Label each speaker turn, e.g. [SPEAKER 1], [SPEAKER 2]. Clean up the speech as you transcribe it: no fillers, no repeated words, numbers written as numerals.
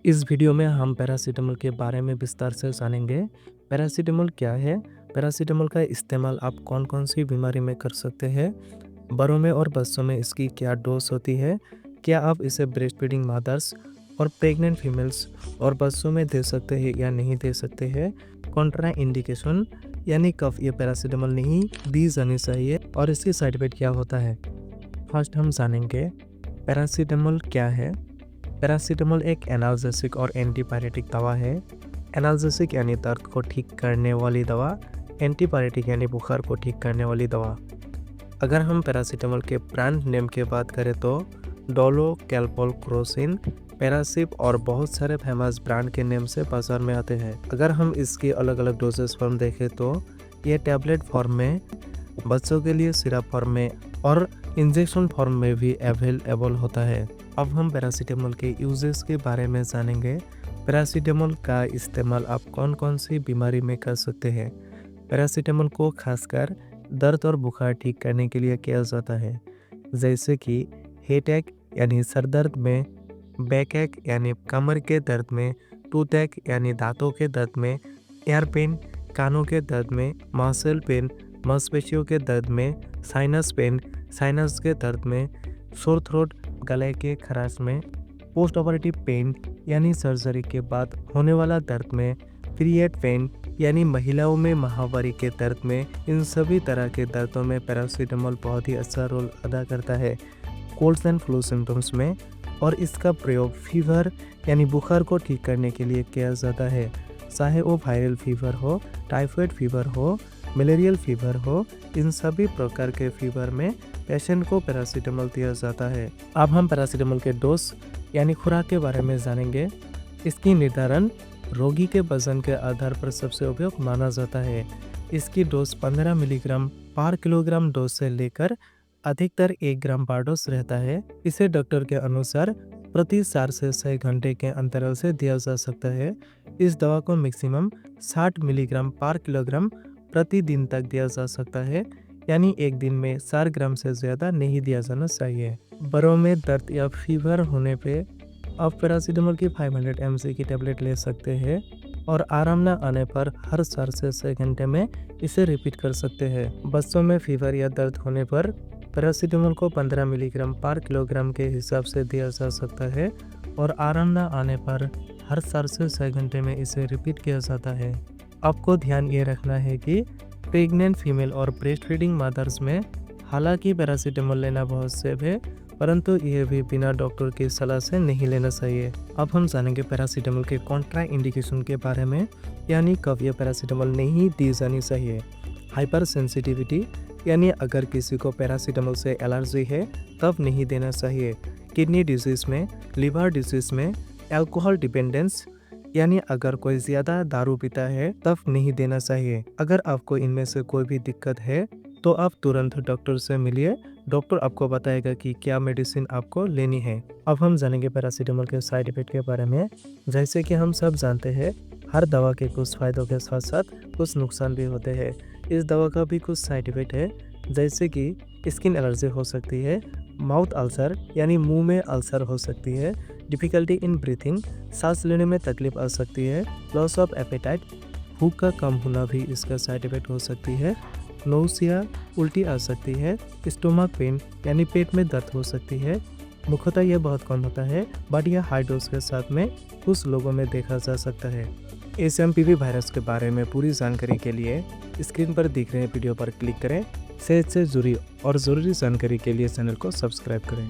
[SPEAKER 1] इस वीडियो में हम पैरासीटामोल के बारे में विस्तार से जानेंगे। पैरासीटामोल क्या है? पैरासीटामोल का इस्तेमाल आप कौन-कौन सी बीमारी में कर सकते हैं? बड़ों में और बच्चों में इसकी क्या डोज होती है? क्या आप इसे ब्रेस्ट फीडिंग मदर्स और प्रेग्नेंट फीमेल्स और बच्चों में दे सकते हैं या नहीं दे सकते हैं? कॉन्ट्रा इंडिकेशन यानी कब ये पैरासीटामोल नहीं दी जानी चाहिए और इसकी साइड इफेक्ट क्या होता है? फर्स्ट हम जानेंगे पैरासीटामोल क्या है। पैरासीटामोल एक एनाल्जेसिक और एंटीपायरेटिक दवा है। एनाल्जेसिक यानी दर्द को ठीक करने वाली दवा, एंटीपायरेटिक यानी बुखार को ठीक करने वाली दवा। अगर हम पैरासीटामोल के ब्रांड नेम की बात करें तो डोलो, कैलपोल, क्रोसिन, पैरासिप और बहुत सारे फेमस ब्रांड के नेम से बाजार में आते हैं। अगर हम इसकी अलग अलग डोजेस फॉर्म देखें तो ये टैबलेट फॉर्म में, बच्चों के लिए सिरप फॉर्म में और इंजेक्शन फॉर्म में भी अवेलेबल होता है। अब हम पैरासीटामोल के यूजेस के बारे में जानेंगे। पैरासीटामोल का इस्तेमाल आप कौन कौन सी बीमारी में कर सकते हैं? पैरासीटामोल को खासकर दर्द और बुखार ठीक करने के लिए किया जाता है, जैसे कि हेडेक यानी सर दर्द में, बैक एक यानी कमर के दर्द में, टूथ एक यानी दांतों के दर्द में, ईयर पेन कानों के दर्द में, मसल पेन मांसपेशियों के दर्द में, साइनस पेन साइनस के दर्द में, सोर थ्रोट गले के खराश में, पोस्ट ऑपरेटिव पेन यानी सर्जरी के बाद होने वाला दर्द में, पीरियड पेन यानी महिलाओं में माहवारी के दर्द में। इन सभी तरह के दर्दों में पैरासीटामोल बहुत ही अच्छा रोल अदा करता है। कोल्ड एंड फ्लू सिम्टम्स में, और इसका प्रयोग फीवर यानी बुखार को ठीक करने के लिए किया जाता है, चाहे वो वायरल फीवर हो, टाइफाइड फीवर हो, मलेरियल फीवर हो। इन सभी प्रकार के फीवर में पेशेंट को पैरासीटामोल दिया जाता है। अब हम पैरासीटामोल के डोज यानी खुराक के बारे में जानेंगे। इसकी निर्धारण रोगी के वजन के आधार पर सबसे उपयुक्त माना जाता है। इसकी डोज 15 मिलीग्राम पर किलोग्राम डोज से लेकर अधिकतर 1 ग्राम पर डोज रहता है। इसे डॉक्टर के अनुसार प्रति 4 से 6 घंटे के अंतराल से दिया जा सकता है। इस दवा को मैक्सिमम 60 मिलीग्राम पर किलोग्राम प्रतिदिन तक दिया जा सकता है, यानी एक दिन में 4 ग्राम से ज़्यादा नहीं दिया जाना चाहिए। बड़ों में दर्द या फीवर होने पे आप पैरासीटामोल की 500 mg की टैबलेट ले सकते हैं और आराम न आने पर हर 4 से 6 घंटे में इसे रिपीट कर सकते हैं। बच्चों में फीवर या दर्द होने पर पैरासीटामोल को 15 मिलीग्राम पर किलोग्राम के हिसाब से दिया जा सकता है और आराम न आने पर हर 4 से 6 घंटे में इसे रिपीट किया जाता है। आपको ध्यान ये रखना है कि प्रेग्नेंट फीमेल और ब्रेस्ट फीडिंग मदर्स में हालांकि पैरासीटामोल लेना बहुत सेफ है, परंतु यह भी बिना डॉक्टर की सलाह से नहीं लेना चाहिए। अब हम जानेंगे पैरासीटामोल के कॉन्ट्रा इंडिकेशन के बारे में, यानी कब यह पैरासीटामोल नहीं दी जानी चाहिए। हाइपर सेंसिटिविटी यानी अगर किसी को पैरासीटामोल से एलर्जी है तब नहीं देना चाहिए। किडनी डिजीज़ में, लिवर डिजीज़ में, अल्कोहल डिपेंडेंस यानी अगर कोई ज़्यादा दारू पीता है तब नहीं देना चाहिए। अगर आपको इनमें से कोई भी दिक्कत है तो आप तुरंत डॉक्टर से मिलिए। डॉक्टर आपको बताएगा कि क्या मेडिसिन आपको लेनी है। अब हम जानेंगे पैरासीटामोल के साइड इफेक्ट के बारे में। जैसे कि हम सब जानते हैं, हर दवा के कुछ फ़ायदों के साथ साथ कुछ नुकसान भी होते हैं। इस दवा का भी कुछ साइड इफेक्ट है, जैसे कि स्किन एलर्जी हो सकती है, माउथ अल्सर यानी मुंह में अल्सर हो सकती है, डिफ़िकल्टी इन ब्रीथिंग सांस लेने में तकलीफ आ सकती है, लॉस ऑफ एपेटाइट भूख का कम होना भी इसका साइड इफेक्ट हो सकती है, नोसिया उल्टी आ सकती है, स्टोमक पेन यानी पेट में दर्द हो सकती है। मुख्यतः यह बहुत कम होता है, बट यह हाई डोज के साथ में कुछ लोगों में देखा जा सकता है। HMPV वायरस के बारे में पूरी जानकारी के लिए स्क्रीन पर दिख रहे वीडियो पर क्लिक करें। सेहत से जुड़ी और ज़रूरी जानकारी के लिए चैनल को सब्सक्राइब करें।